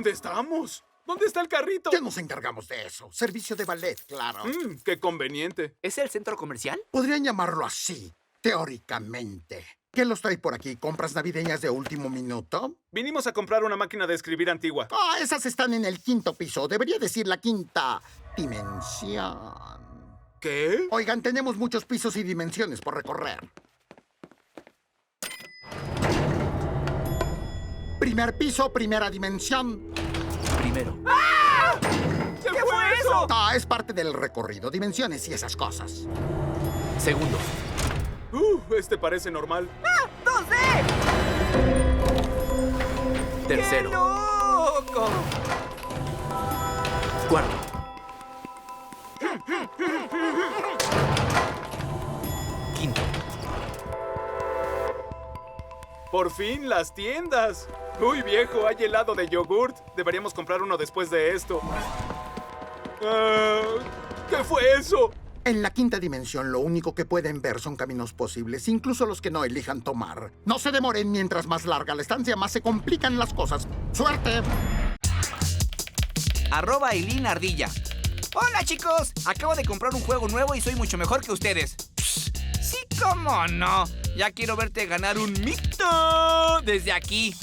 ¿Dónde estamos? ¿Dónde está el carrito? Ya nos encargamos de eso. Servicio de ballet, claro. Qué conveniente. ¿Es el centro comercial? Podrían llamarlo así, teóricamente. ¿Qué los trae por aquí? ¿Compras navideñas de último minuto? Vinimos a comprar una máquina de escribir antigua. Ah, esas están en el 5º piso. Debería decir la 5ª dimensión. ¿Qué? Oigan, tenemos muchos pisos y dimensiones por recorrer. Primer piso, primera dimensión. Primero. ¿Qué fue eso? Ah, es parte del recorrido, dimensiones y esas cosas. Segundo. Este parece normal. ¡2D! Tercero. ¡Qué loco! Cuarto. Quinto. Por fin, las tiendas. Uy, viejo, hay helado de yogurt. Deberíamos comprar uno después de esto. ¿Qué fue eso? En la 5ª dimensión, lo único que pueden ver son caminos posibles, incluso los que no elijan tomar. No se demoren, mientras más larga la estancia, más se complican las cosas. ¡Suerte! @Eileen Ardilla. Hola, chicos. Acabo de comprar un juego nuevo y soy mucho mejor que ustedes. Sí, cómo no. Ya quiero verte ganar un mito desde aquí.